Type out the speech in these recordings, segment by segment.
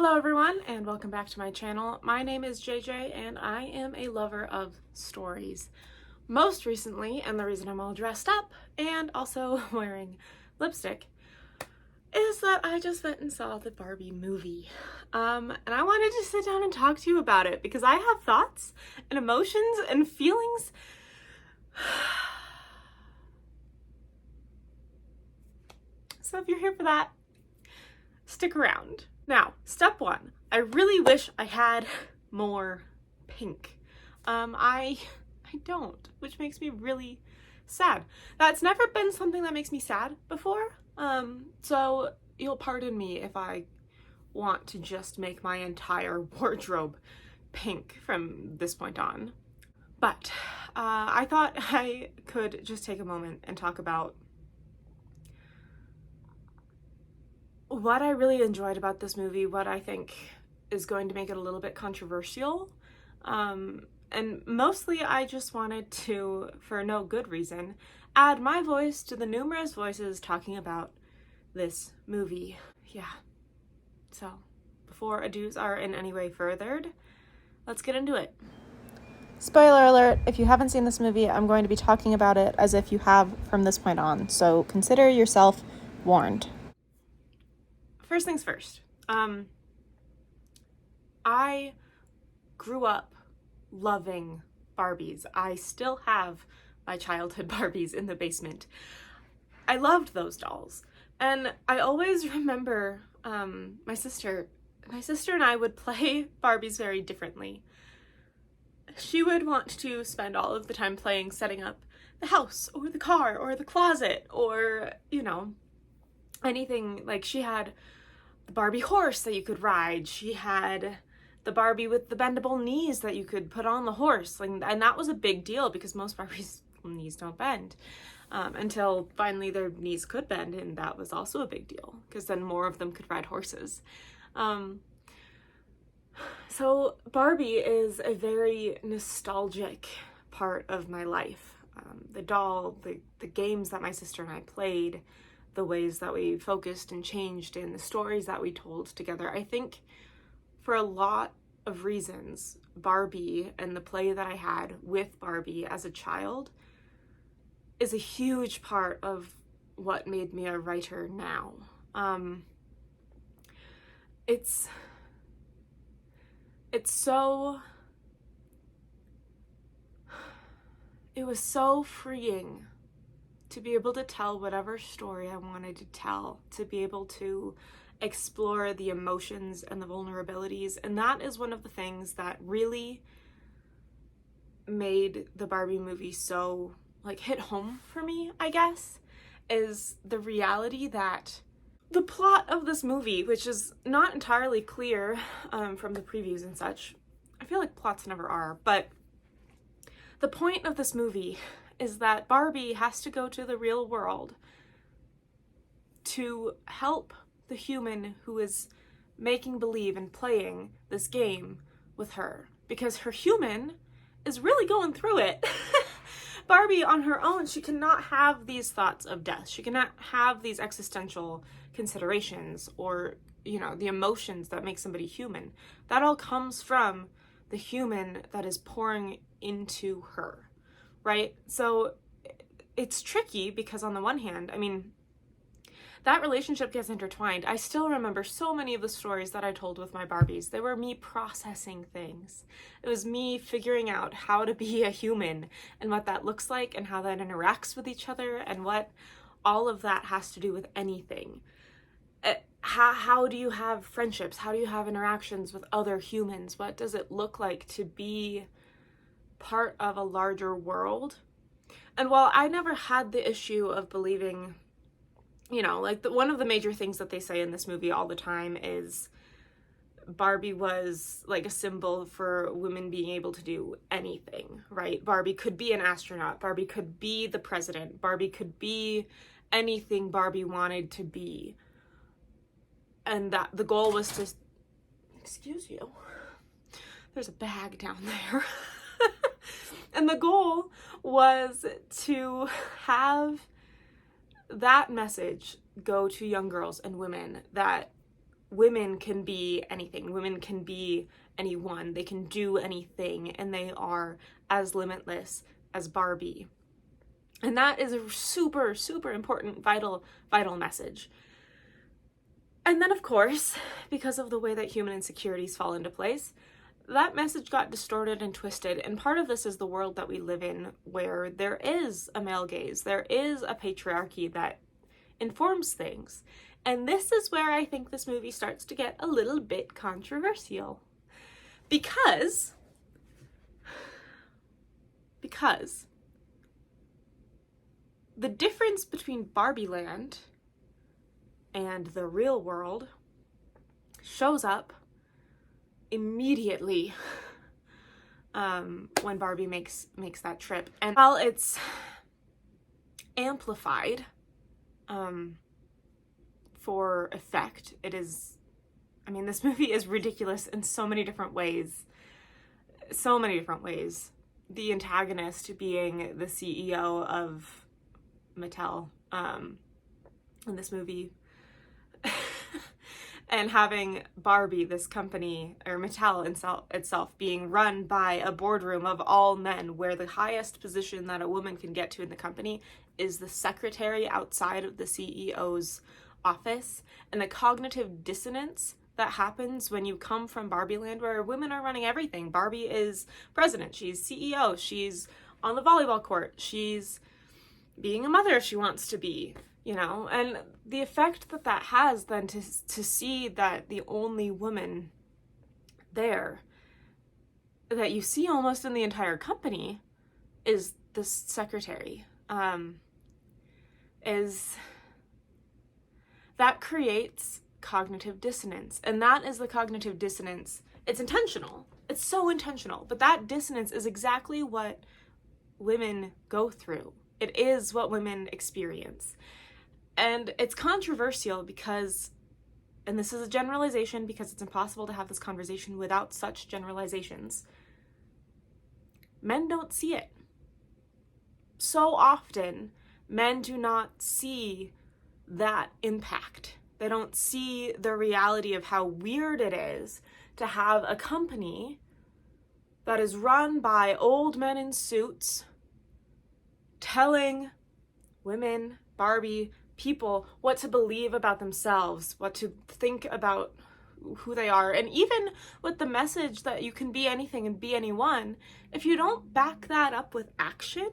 Hello everyone and welcome back to my channel. My name is JJ and I am a lover of stories. Most recently, and the reason I'm all dressed up and also wearing lipstick, is that I just went and saw the Barbie movie. And I wanted to sit down and talk to you about it because I have thoughts and emotions and feelings. So if you're here for that, stick around. Now, step one, I really wish I had more pink. I don't, which makes me really sad. That's never been something that makes me sad before. So you'll pardon me if I want to just make my entire wardrobe pink from this point on. But I thought I could just take a moment and talk about what I really enjoyed about this movie, what I think is going to make it a little bit controversial. And mostly I just wanted to, for no good reason, add my voice to the numerous voices talking about this movie. Yeah. So, before ados are in any way furthered, let's get into it. Spoiler alert, if you haven't seen this movie, I'm going to be talking about it as if you have from this point on, so consider yourself warned. First things first, I grew up loving Barbies. I still have my childhood Barbies in the basement. I loved those dolls. And I always remember my sister and I would play Barbies very differently. She would want to spend all of the time playing, setting up the house or the car or the closet or, anything. Like, she had the Barbie horse that you could ride. She had the Barbie with the bendable knees that you could put on the horse. And that was a big deal because most Barbies' knees don't bend. Until finally their knees could bend, and that was also a big deal because then more of them could ride horses. So Barbie is a very nostalgic part of my life. The doll, the games that my sister and I played, the ways that we focused and changed in the stories that we told together. I think for a lot of reasons, Barbie and the play that I had with Barbie as a child is a huge part of what made me a writer now. It was so freeing to be able to tell whatever story I wanted to tell, to be able to explore the emotions and the vulnerabilities. And that is one of the things that really made the Barbie movie so, hit home for me, I guess, is the reality that the plot of this movie, which is not entirely clear from the previews and such, I feel like plots never are, but the point of this movie is that Barbie has to go to the real world to help the human who is making believe and playing this game with her, because her human is really going through it. Barbie on her own, she cannot have these thoughts of death. She cannot have these existential considerations or, the emotions that make somebody human. That all comes from the human that is pouring into her, right? So it's tricky because on the one hand, that relationship gets intertwined. I still remember so many of the stories that I told with my Barbies. They were me processing things. It was me figuring out how to be a human and what that looks like and how that interacts with each other and what all of that has to do with anything. How do you have friendships? How do you have interactions with other humans? What does it look like to be part of a larger world? And while I never had the issue of believing, one of the major things that they say in this movie all the time is Barbie was like a symbol for women being able to do anything, right? Barbie could be an astronaut. Barbie could be the president. Barbie could be anything Barbie wanted to be. And that the goal was to, excuse you, there's a bag down there. And the goal was to have that message go to young girls and women that women can be anything. Women can be anyone. They can do anything, and they are as limitless as Barbie. And that is a super, super important, vital message. And then, of course, because of the way that human insecurities fall into place, that message got distorted and twisted. And part of this is the world that we live in, where there is a male gaze, there is a patriarchy that informs things. And this is where I think this movie starts to get a little bit controversial. Because the difference between Barbie Land and the real world shows up immediately when Barbie makes that trip. And while it's amplified for effect, it is, I mean, this movie is ridiculous in so many different ways. So many different ways. The antagonist being the CEO of Mattel in this movie. And having Barbie, this company, or Mattel itself, being run by a boardroom of all men, where the highest position that a woman can get to in the company is the secretary outside of the CEO's office. And the cognitive dissonance that happens when you come from Barbie Land, where women are running everything. Barbie is president, she's CEO, she's on the volleyball court, she's being a mother if she wants to be. You know, and the effect that has then to see that the only woman there that you see almost in the entire company is the secretary, is that creates cognitive dissonance. And that is the cognitive dissonance. It's intentional. It's so intentional. But that dissonance is exactly what women go through. It is what women experience. And it's controversial because, and this is a generalization because it's impossible to have this conversation without such generalizations, men don't see it. So often, men do not see that impact. They don't see the reality of how weird it is to have a company that is run by old men in suits telling women, Barbie, people what to believe about themselves, what to think about who they are, and even with the message that you can be anything and be anyone, if you don't back that up with action,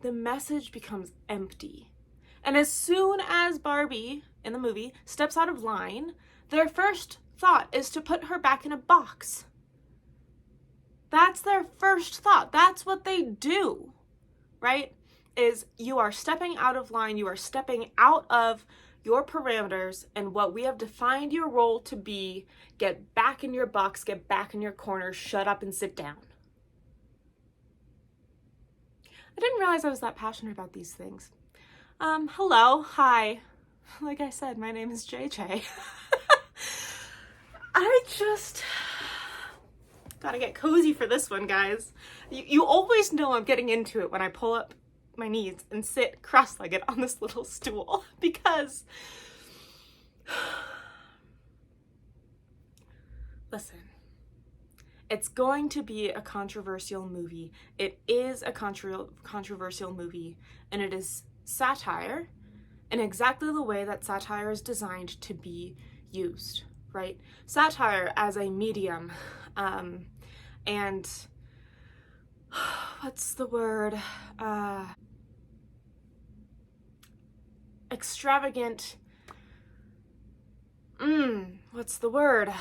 the message becomes empty. And as soon as Barbie, in the movie, steps out of line, their first thought is to put her back in a box. That's their first thought. That's what they do, right? Is you are stepping out of line, you are stepping out of your parameters and what we have defined your role to be. Get back in your box, get back in your corner, shut up and sit down. I didn't realize I was that passionate about these things. Hello, hi. Like I said, my name is JJ. I just gotta get cozy for this one, guys. You always know I'm getting into it when I pull up my knees and sit cross-legged on this little stool, because listen, it's going to be a controversial movie. It is a controversial movie, and it is satire in exactly the way that satire is designed to be used, right? Satire as a medium, and what's the word? Extravagant. What's the word?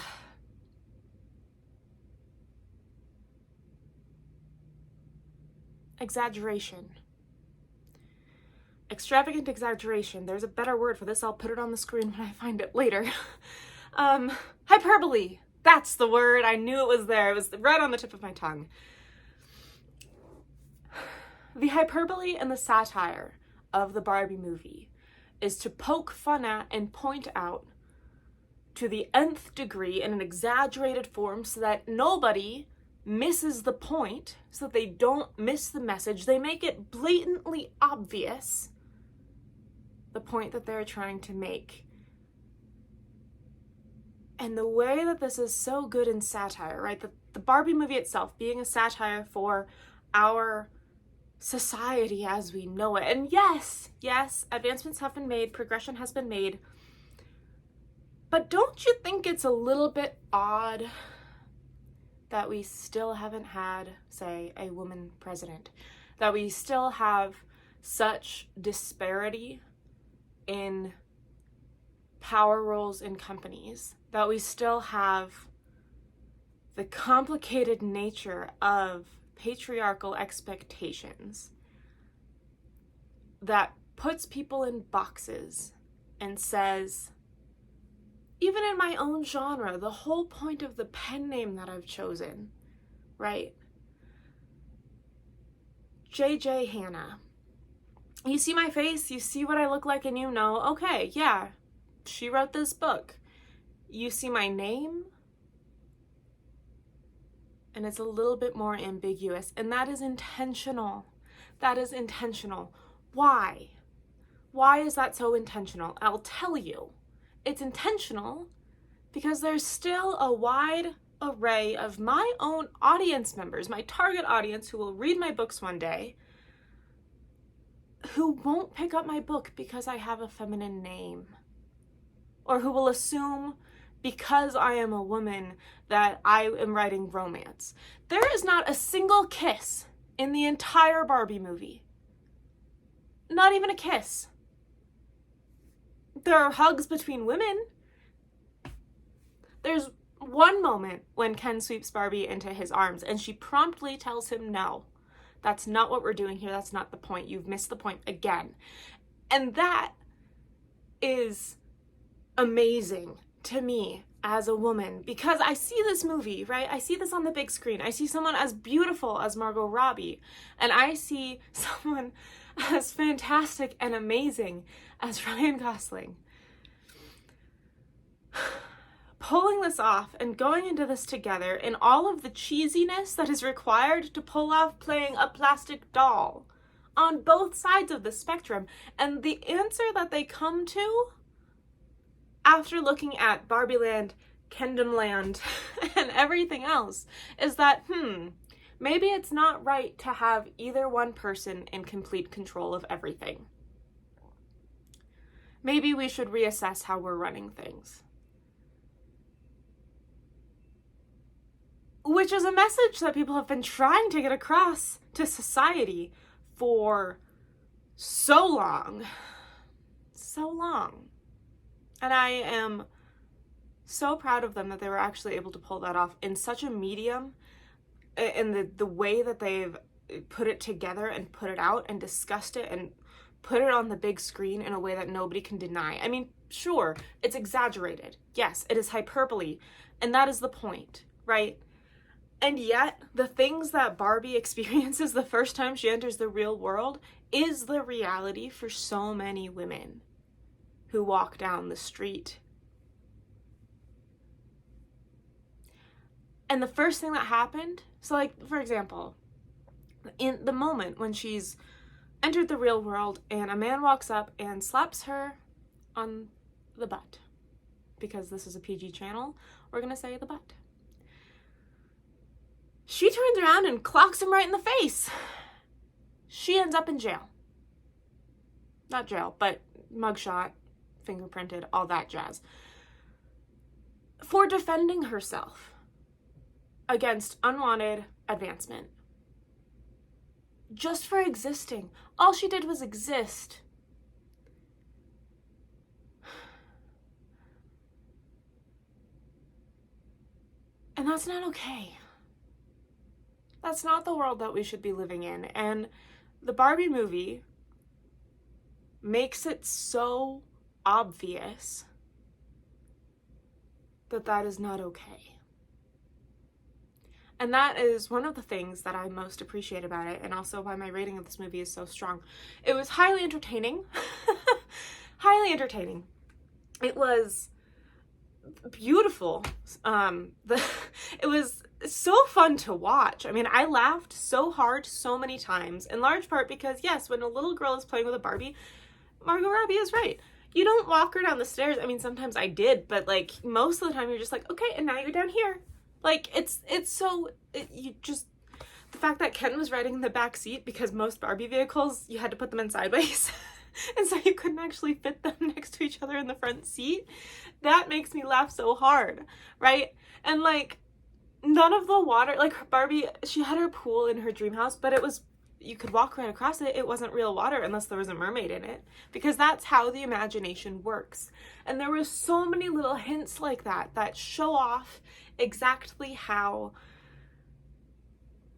Exaggeration. Extravagant exaggeration. There's a better word for this. I'll put it on the screen when I find it later. Hyperbole. That's the word. I knew it was there. It was right on the tip of my tongue. The hyperbole and the satire of the Barbie movie is to poke fun at and point out to the nth degree in an exaggerated form so that nobody misses the point, so that they don't miss the message. They make it blatantly obvious, the point that they're trying to make. And the way that this is so good in satire, right? The Barbie movie itself being a satire for our society as we know it. And yes, advancements have been made, progression has been made. But don't you think it's a little bit odd that we still haven't had, say, a woman president? That we still have such disparity in power roles in companies? That we still have the complicated nature of patriarchal expectations that puts people in boxes and says, even in my own genre, the whole point of the pen name that I've chosen, right? JJ Hannah. You see my face, you see what I look like, and you know, okay, yeah, she wrote this book. You see my name, and it's a little bit more ambiguous, and that is intentional. That is intentional. Why? Why is that so intentional? I'll tell you. It's intentional because there's still a wide array of my own audience members, my target audience who will read my books one day, who won't pick up my book because I have a feminine name, or who will assume because I am a woman that I am writing romance. There is not a single kiss in the entire Barbie movie. Not even a kiss. There are hugs between women. There's one moment when Ken sweeps Barbie into his arms and she promptly tells him no. That's not what we're doing here. That's not the point. You've missed the point again. And that is amazing to me as a woman, because I see this movie, right? I see this on the big screen. I see someone as beautiful as Margot Robbie, and I see someone as fantastic and amazing as Ryan Gosling. Pulling this off and going into this together in all of the cheesiness that is required to pull off playing a plastic doll on both sides of the spectrum. And the answer that they come to after looking at Barbie Land, Kendom Land, and everything else is that, maybe it's not right to have either one person in complete control of everything. Maybe we should reassess how we're running things. Which is a message that people have been trying to get across to society for so long. So long. And I am so proud of them that they were actually able to pull that off in such a medium, in the way that they've put it together and put it out and discussed it and put it on the big screen in a way that nobody can deny. I mean, sure, it's exaggerated. Yes, it is hyperbole. And that is the point, right? And yet, the things that Barbie experiences the first time she enters the real world is the reality for so many women who walk down the street. And the first thing that happened, so like, for example, in the moment when she's entered the real world and a man walks up and slaps her on the butt, because this is a PG channel, we're gonna say the butt. She turns around and clocks him right in the face. She ends up in jail. Not jail, but mugshot, fingerprinted, all that jazz. For defending herself against unwanted advancement. Just for existing. All she did was exist. And that's not okay. That's not the world that we should be living in. And the Barbie movie makes it so obvious that that is not okay. And that is one of the things that I most appreciate about it, and also why my rating of this movie is so strong. It was highly entertaining. Highly entertaining. It was beautiful. It was so fun to watch. I mean, I laughed so hard so many times, in large part because, yes, when a little girl is playing with a Barbie, Margot Robbie is right. you don't walk her down the stairs. I mean, sometimes I did, but like most of the time you're just like, okay, and now you're down here. Like you just, the fact that Ken was riding in the back seat, because most Barbie vehicles, you had to put them in sideways. And so you couldn't actually fit them next to each other in the front seat. That makes me laugh so hard, right? And like, none of the water, like Barbie, she had her pool in her dream house, but you could walk right across it. It wasn't real water unless there was a mermaid in it, because that's how the imagination works. And there were so many little hints like that show off exactly how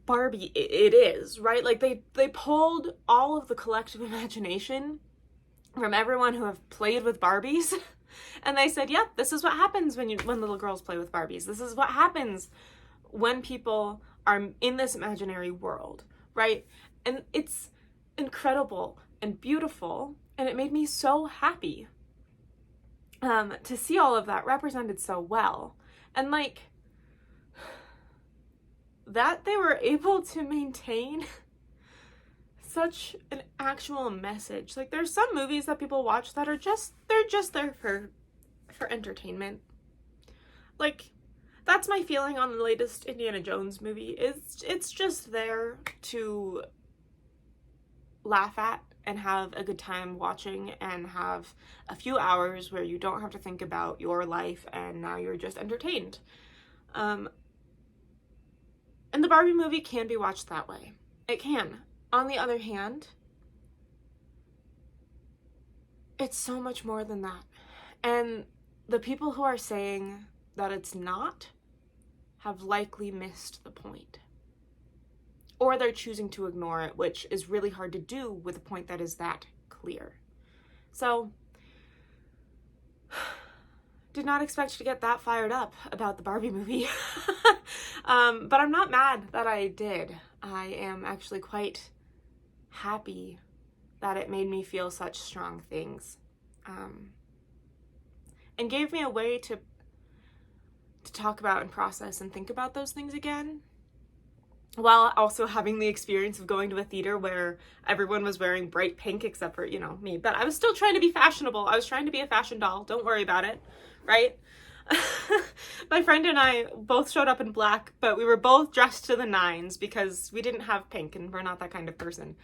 Barbie it is, right? Like they pulled all of the collective imagination from everyone who have played with Barbies and they said, yep, this is what happens when little girls play with Barbies. This is what happens when people are in this imaginary world, right? And it's incredible and beautiful, and it made me so happy to see all of that represented so well. And like, that they were able to maintain such an actual message. Like, there's some movies that people watch that are they're just there for entertainment. Like, that's my feeling on the latest Indiana Jones movie. It's just there to laugh at and have a good time watching and have a few hours where you don't have to think about your life and now you're just entertained. And the Barbie movie can be watched that way. It can. On the other hand, it's so much more than that. And the people who are saying that it's not have likely missed the point. Or they're choosing to ignore it, which is really hard to do with a point that is that clear. So, did not expect to get that fired up about the Barbie movie. But I'm not mad that I did. I am actually quite happy that it made me feel such strong things. And gave me a way to talk about and process and think about those things again, while also having the experience of going to a theater where everyone was wearing bright pink except for, me. But I was still trying to be fashionable. I was trying to be a fashion doll. Don't worry about it, right? My friend and I both showed up in black, but we were both dressed to the nines because we didn't have pink and we're not that kind of person.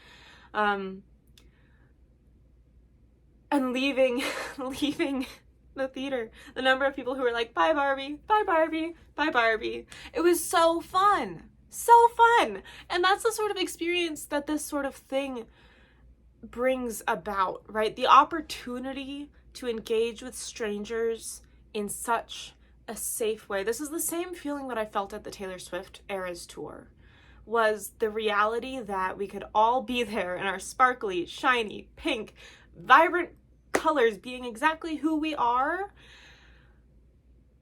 And leaving the theater, the number of people who were like, bye Barbie, bye Barbie, bye Barbie. It was so fun. So fun. And that's the sort of experience that this sort of thing brings about, right? The opportunity to engage with strangers in such a safe way. This is the same feeling that I felt at the Taylor Swift Eras tour, was the reality that we could all be there in our sparkly, shiny, pink, vibrant colors, being exactly who we are,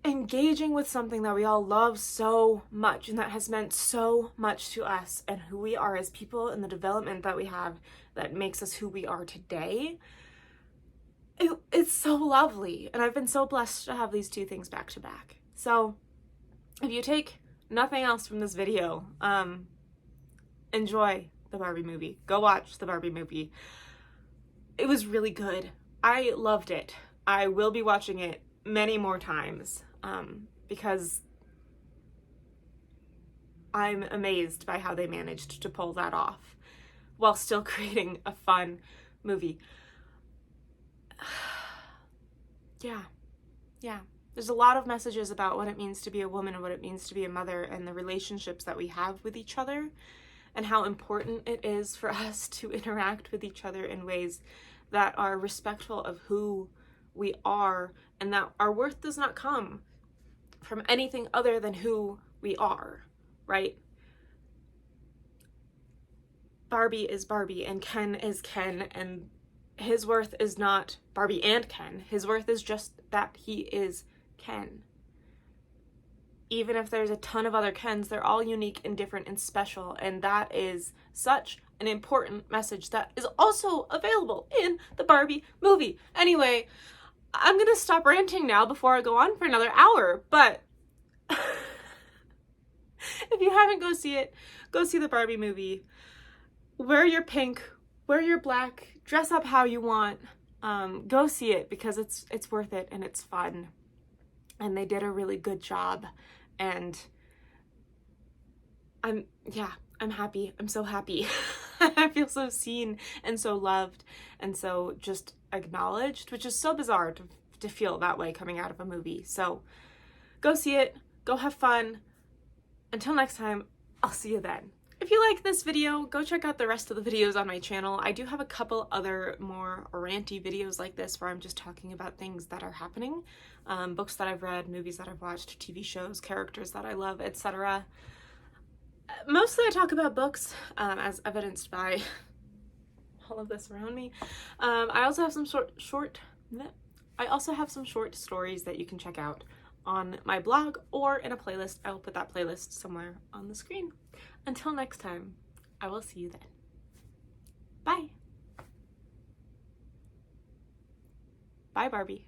engaging with something that we all love so much and that has meant so much to us and who we are as people and the development that we have that makes us who we are today. It's so lovely, and I've been so blessed to have these two things back to back. So if you take nothing else from this video, enjoy the Barbie movie. Go watch the Barbie movie. It was really good. I loved it. I will be watching it many more times because I'm amazed by how they managed to pull that off while still creating a fun movie. Yeah. There's a lot of messages about what it means to be a woman and what it means to be a mother and the relationships that we have with each other and how important it is for us to interact with each other in ways that are respectful of who we are and that our worth does not come from anything other than who we are, right? Barbie is Barbie and Ken is Ken, and his worth is not Barbie and Ken. His worth is just that he is Ken. Even if there's a ton of other Kens, they're all unique and different and special, and that is such an important message that is also available in the Barbie movie. Anyway, I'm gonna stop ranting now before I go on for another hour, but if you haven't, go see it. Go see the Barbie movie. Wear your pink, wear your black, dress up how you want, go see it because it's worth it and it's fun. And they did a really good job. And I'm happy. I'm so happy. I feel so seen and so loved and so just acknowledged, which is so bizarre to feel that way coming out of a movie. So go see it. Go have fun. Until next time, I'll see you then. If you like this video, go check out the rest of the videos on my channel. I do have a couple other more ranty videos like this where I'm just talking about things that are happening, books that I've read, movies that I've watched, TV shows, characters that I love, etc. Mostly I talk about books, as evidenced by all of this around me. I also have some short stories that you can check out on my blog or in a playlist. I will put that playlist somewhere on the screen. Until next time, I will see you then. Bye. Bye, Barbie.